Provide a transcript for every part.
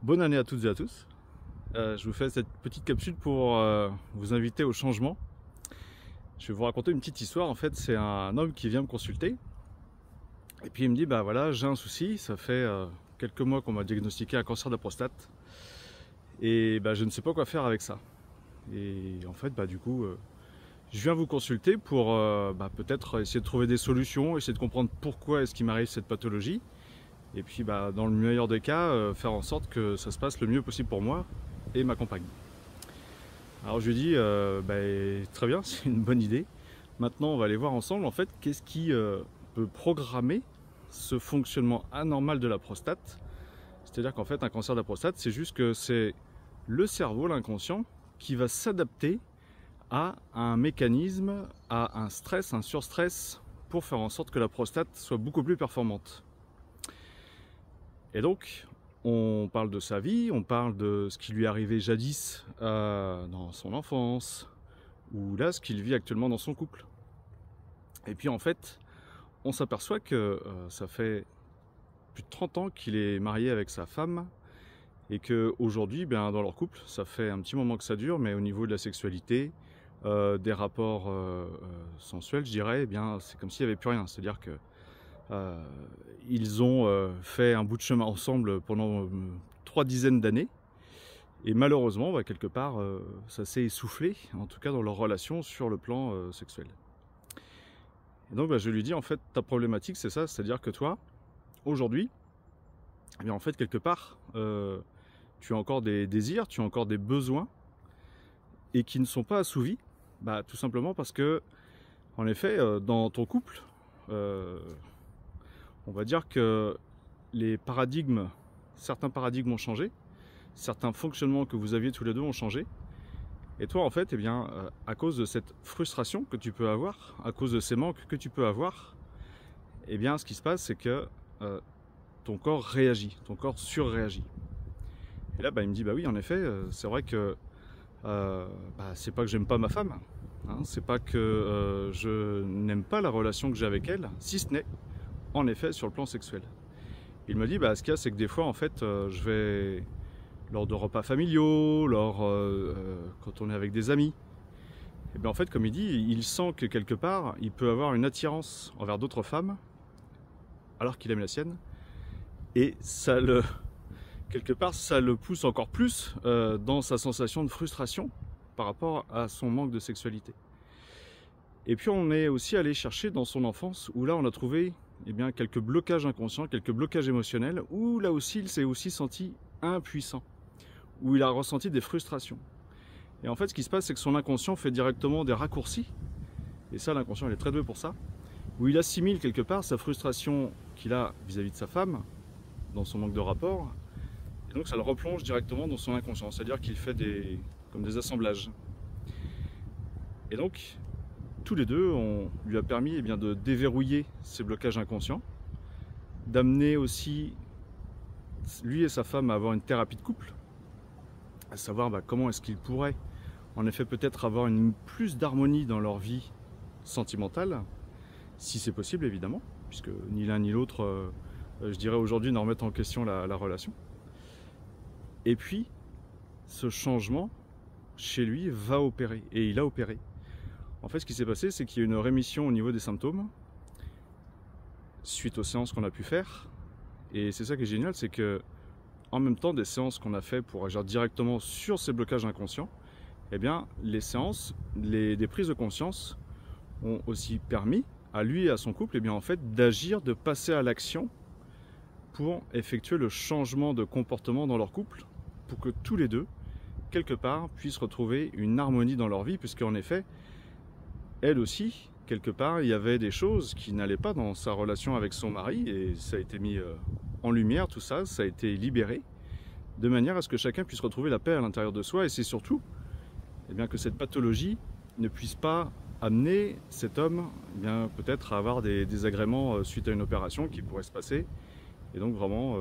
Bonne année à toutes et à tous. Je vous fais cette petite capsule pour vous inviter au changement. Je vais vous raconter une petite histoire. En fait, c'est un homme qui vient me consulter. Et puis il me dit, bah voilà, j'ai un souci. Ça fait quelques mois qu'on m'a diagnostiqué un cancer de la prostate. Et bah, je ne sais pas quoi faire avec ça. Et en fait, bah, du coup, je viens vous consulter pour peut-être essayer de trouver des solutions, essayer de comprendre pourquoi est-ce qu'il m'arrive cette pathologie. Et puis bah, dans le meilleur des cas, faire en sorte que ça se passe le mieux possible pour moi et ma compagne. Alors je lui dis, très bien, c'est une bonne idée. Maintenant on va aller voir ensemble en fait qu'est-ce qui peut programmer ce fonctionnement anormal de la prostate. C'est-à-dire qu'en fait un cancer de la prostate, c'est juste que c'est le cerveau, l'inconscient, qui va s'adapter à un mécanisme, à un stress, un surstress, pour faire en sorte que la prostate soit beaucoup plus performante. Et donc, on parle de sa vie, on parle de ce qui lui est arrivé jadis dans son enfance, ou là, ce qu'il vit actuellement dans son couple. Et puis en fait, on s'aperçoit que ça fait plus de 30 ans qu'il est marié avec sa femme, et qu'aujourd'hui, dans leur couple, ça fait un petit moment que ça dure, mais au niveau de la sexualité, des rapports sensuels, je dirais, c'est comme s'il n'y avait plus rien. C'est-à-dire que ils ont fait un bout de chemin ensemble pendant 3 dizaines d'années et malheureusement quelque part ça s'est essoufflé, en tout cas dans leur relation sur le plan sexuel. Et donc je lui dis, en fait ta problématique c'est ça, c'est-à-dire que toi aujourd'hui en fait quelque part tu as encore des désirs, tu as encore des besoins et qui ne sont pas assouvis, tout simplement parce que en effet dans ton couple on va dire que certains paradigmes ont changé, certains fonctionnements que vous aviez tous les deux ont changé. Et toi, en fait, à cause de cette frustration que tu peux avoir, à cause de ces manques que tu peux avoir, ce qui se passe, c'est que ton corps réagit, ton corps surréagit. Et là, il me dit, oui, en effet, c'est vrai que c'est pas que j'aime pas ma femme, hein, c'est pas que je n'aime pas la relation que j'ai avec elle, si ce n'est en effet sur le plan sexuel. Il me dit, ce qu'il y a, c'est que des fois en fait je vais lors de repas familiaux, quand on est avec des amis, et en fait comme il dit, il sent que quelque part il peut avoir une attirance envers d'autres femmes alors qu'il aime la sienne, et quelque part ça le pousse encore plus dans sa sensation de frustration par rapport à son manque de sexualité. Et puis on est aussi allé chercher dans son enfance, où là on a trouvé quelques blocages inconscients, quelques blocages émotionnels, où là aussi il s'est aussi senti impuissant, où il a ressenti des frustrations. Et en fait ce qui se passe, c'est que son inconscient fait directement des raccourcis, et ça l'inconscient il est très doué pour ça, où il assimile quelque part sa frustration qu'il a vis-à-vis de sa femme, dans son manque de rapport, et donc ça le replonge directement dans son inconscient, c'est-à-dire qu'il fait comme des assemblages. Et donc tous les deux, on lui a permis de déverrouiller ces blocages inconscients, d'amener aussi lui et sa femme à avoir une thérapie de couple, à savoir comment est-ce qu'ils pourraient en effet peut-être avoir plus d'harmonie dans leur vie sentimentale, si c'est possible évidemment, puisque ni l'un ni l'autre, je dirais aujourd'hui, ne remettent en question la relation. Et puis, ce changement, chez lui, va opérer, et il a opéré. En fait, ce qui s'est passé, c'est qu'il y a une rémission au niveau des symptômes suite aux séances qu'on a pu faire. Et c'est ça qui est génial, c'est que en même temps des séances qu'on a fait pour agir directement sur ces blocages inconscients, les séances, des prises de conscience ont aussi permis à lui et à son couple en fait, d'agir, de passer à l'action pour effectuer le changement de comportement dans leur couple, pour que tous les deux, quelque part, puissent retrouver une harmonie dans leur vie, puisqu'en effet, elle aussi, quelque part, il y avait des choses qui n'allaient pas dans sa relation avec son mari, et ça a été mis en lumière, tout ça, ça a été libéré, de manière à ce que chacun puisse retrouver la paix à l'intérieur de soi, et c'est surtout que cette pathologie ne puisse pas amener cet homme peut-être à avoir des désagréments suite à une opération qui pourrait se passer, et donc vraiment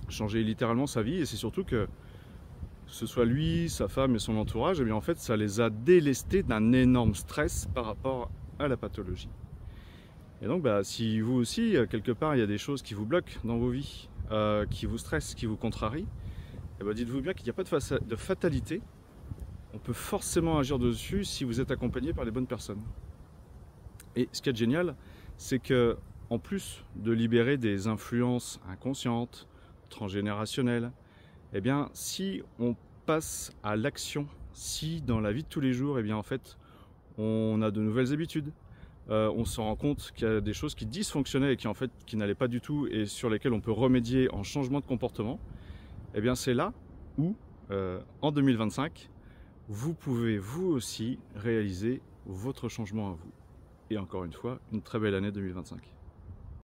changer littéralement sa vie. Et c'est surtout que ce soit lui, sa femme et son entourage, en fait ça les a délestés d'un énorme stress par rapport à la pathologie. Et donc si vous aussi quelque part il y a des choses qui vous bloquent dans vos vies, qui vous stressent, qui vous contrarient, eh ben dites-vous bien qu'il n'y a pas de fatalité. On peut forcément agir dessus si vous êtes accompagné par les bonnes personnes. Et ce qui est génial, c'est que en plus de libérer des influences inconscientes, transgénérationnelles, eh bien, si on passe à l'action, si dans la vie de tous les jours, eh bien, en fait, on a de nouvelles habitudes, on se rend compte qu'il y a des choses qui dysfonctionnaient et qui n'allaient pas du tout et sur lesquelles on peut remédier en changement de comportement, eh bien, c'est là où, en 2025, vous pouvez vous aussi réaliser votre changement à vous. Et encore une fois, une très belle année 2025.